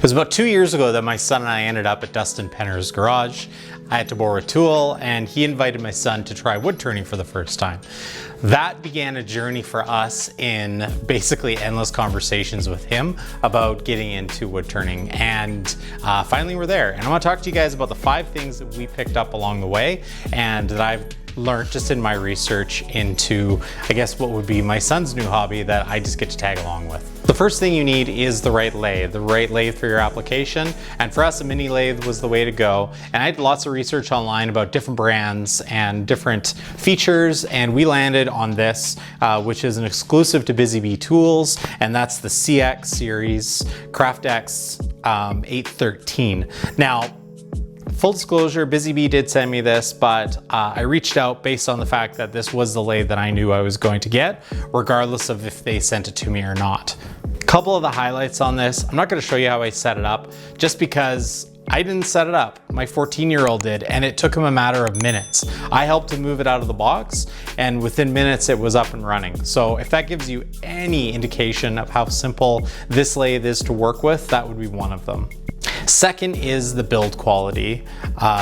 It was about 2 years ago that my son and I ended up at Dustin Penner's garage. I had to borrow a tool and he invited my son to try wood turning for the first time. That began a journey for us in basically endless conversations with him about getting into wood turning, and finally we're there. And I want to talk to you guys about the 5 things that we picked up along the way and that I've learned just in my research into, I guess, what would be my son's new hobby that I just get to tag along with. The first thing you need is the right lathe for your application. And for us, a mini lathe was the way to go. And I did lots of research online about different brands and different features, and we landed on this, which is an exclusive to Busy Bee Tools, and that's the CX series CraftX 813. Now, full disclosure, Busy Bee did send me this, but I reached out based on the fact that this was the lathe that I knew I was going to get, regardless of if they sent it to me or not. A couple of the highlights on this, I'm not going to show you how I set it up, just because I didn't set it up. My 14-year-old did, and it took him a matter of minutes. I helped him move it out of the box, and within minutes it was up and running. So if that gives you any indication of how simple this lathe is to work with, that would be one of them. Second is the build quality.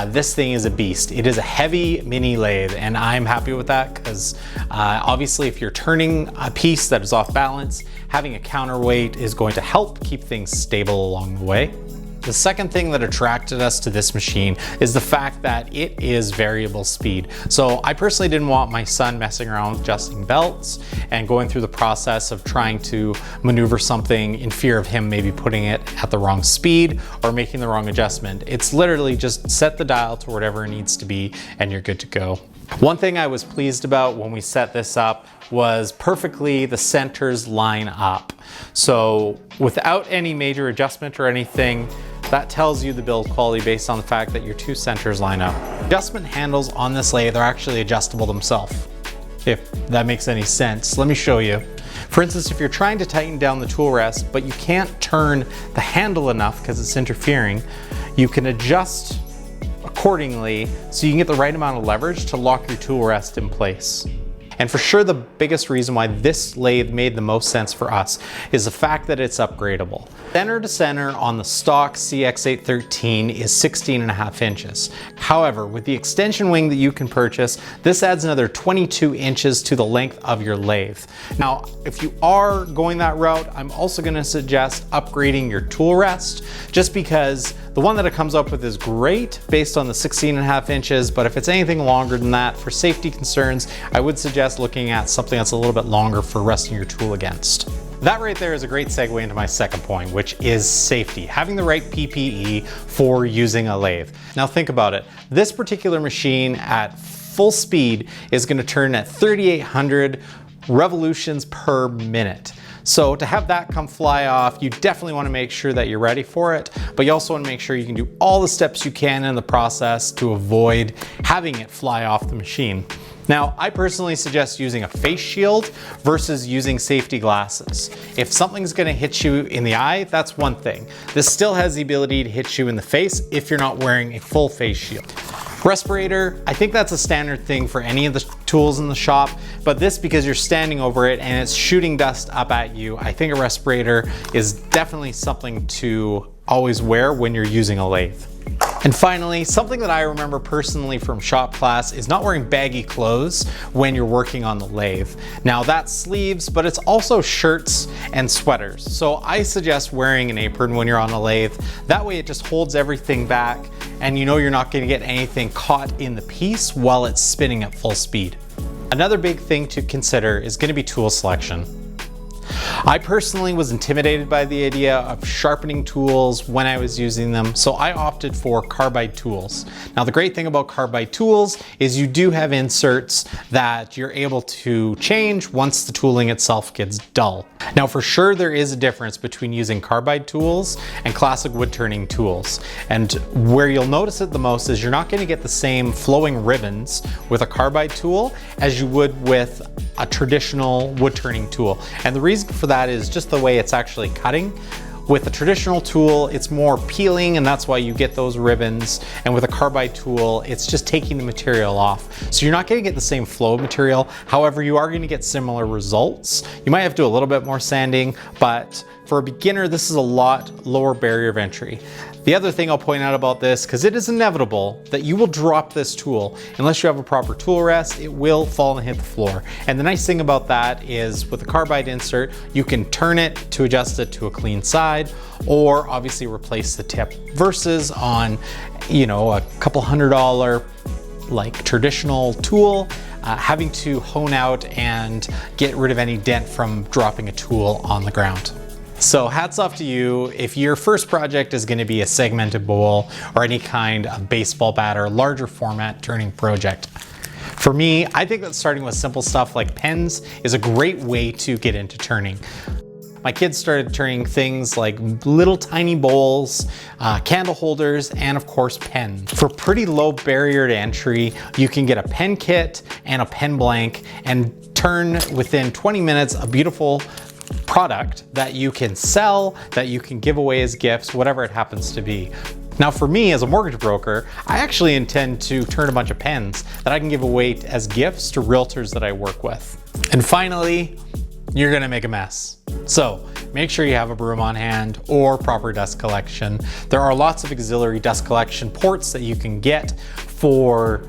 This thing is a beast. It is a heavy mini lathe, and I'm happy with that because obviously if you're turning a piece that is off balance, having a counterweight is going to help keep things stable along the way. The second thing that attracted us to this machine is the fact that it is variable speed. So I personally didn't want my son messing around with adjusting belts and going through the process of trying to maneuver something in fear of him maybe putting it at the wrong speed or making the wrong adjustment. It's literally just set the dial to whatever it needs to be and you're good to go. One thing I was pleased about when we set this up was perfectly the centers line up. So without any major adjustment or anything, that tells you the build quality based on the fact that your 2 centers line up. Adjustment handles on this lathe are actually adjustable themselves, if that makes any sense. Let me show you. For instance, if you're trying to tighten down the tool rest, but you can't turn the handle enough because it's interfering, you can adjust accordingly so you can get the right amount of leverage to lock your tool rest in place. And for sure, the biggest reason why this lathe made the most sense for us is the fact that it's upgradable. Center to center on the stock CX813 is 16.5 inches. However, with the extension wing that you can purchase, this adds another 22 inches to the length of your lathe. Now, if you are going that route, I'm also going to suggest upgrading your tool rest, just because the one that it comes up with is great based on the 16.5 inches, but if it's anything longer than that, for safety concerns, I would suggest looking at something that's a little bit longer for resting your tool against. That right there is a great segue into my second point, which is safety. Having the right PPE for using a lathe. Now think about it. This particular machine at full speed is going to turn at 3,800 revolutions per minute. So to have that come fly off, you definitely want to make sure that you're ready for it, but you also want to make sure you can do all the steps you can in the process to avoid having it fly off the machine. Now, I personally suggest using a face shield versus using safety glasses. If something's gonna hit you in the eye, that's one thing. This still has the ability to hit you in the face if you're not wearing a full face shield. Respirator, I think that's a standard thing for any of the tools in the shop, but this, because you're standing over it and it's shooting dust up at you, I think a respirator is definitely something to always wear when you're using a lathe. And finally, something that I remember personally from shop class is not wearing baggy clothes when you're working on the lathe. Now that's sleeves, but it's also shirts and sweaters. So I suggest wearing an apron when you're on a lathe. That way it just holds everything back and you know you're not going to get anything caught in the piece while it's spinning at full speed. Another big thing to consider is going to be tool selection. I personally was intimidated by the idea of sharpening tools when I was using them, so I opted for carbide tools. Now the great thing about carbide tools is you do have inserts that you're able to change once the tooling itself gets dull. Now for sure there is a difference between using carbide tools and classic wood turning tools, and where you'll notice it the most is you're not going to get the same flowing ribbons with a carbide tool as you would with a traditional wood turning tool. And the reason for that is just the way it's actually cutting. With a traditional tool, it's more peeling, and that's why you get those ribbons. And with a carbide tool, it's just taking the material off. So you're not gonna get the same flow of material. However, you are gonna get similar results. You might have to do a little bit more sanding, but for a beginner, this is a lot lower barrier of entry. The other thing I'll point out about this, because it is inevitable that you will drop this tool. Unless you have a proper tool rest, it will fall and hit the floor. And the nice thing about that is with the carbide insert, you can turn it to adjust it to a clean side, or obviously replace the tip, versus on, you know, a couple $100 like traditional tool, having to hone out and get rid of any dent from dropping a tool on the ground. So hats off to you if your first project is going to be a segmented bowl or any kind of baseball bat or larger format turning project. For me, I think that starting with simple stuff like pens is a great way to get into turning. My kids started turning things like little tiny bowls, candle holders, and of course pens. For pretty low barrier to entry, you can get a pen kit and a pen blank and turn within 20 minutes a beautiful product that you can sell, that you can give away as gifts, whatever it happens to be. Now for me as a mortgage broker, I actually intend to turn a bunch of pens that I can give away as gifts to realtors that I work with. And finally, you're gonna make a mess. So make sure you have a broom on hand or proper dust collection. There are lots of auxiliary dust collection ports that you can get for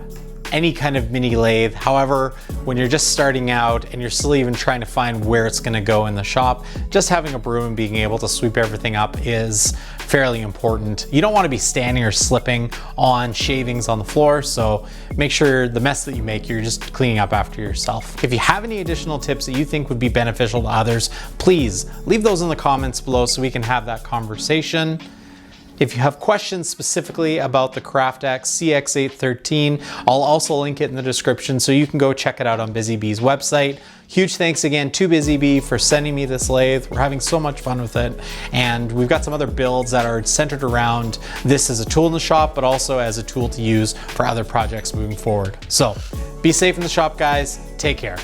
any kind of mini lathe. However, when you're just starting out and you're still even trying to find where it's gonna go in the shop, just having a broom and being able to sweep everything up is fairly important. You don't wanna be standing or slipping on shavings on the floor, so make sure the mess that you make, you're just cleaning up after yourself. If you have any additional tips that you think would be beneficial to others, please leave those in the comments below so we can have that conversation. If you have questions specifically about the CraftX CX813, I'll also link it in the description so you can go check it out on Busy Bee's website. Huge thanks again to Busy Bee for sending me this lathe. We're having so much fun with it. And we've got some other builds that are centered around this as a tool in the shop, but also as a tool to use for other projects moving forward. So be safe in the shop, guys. Take care.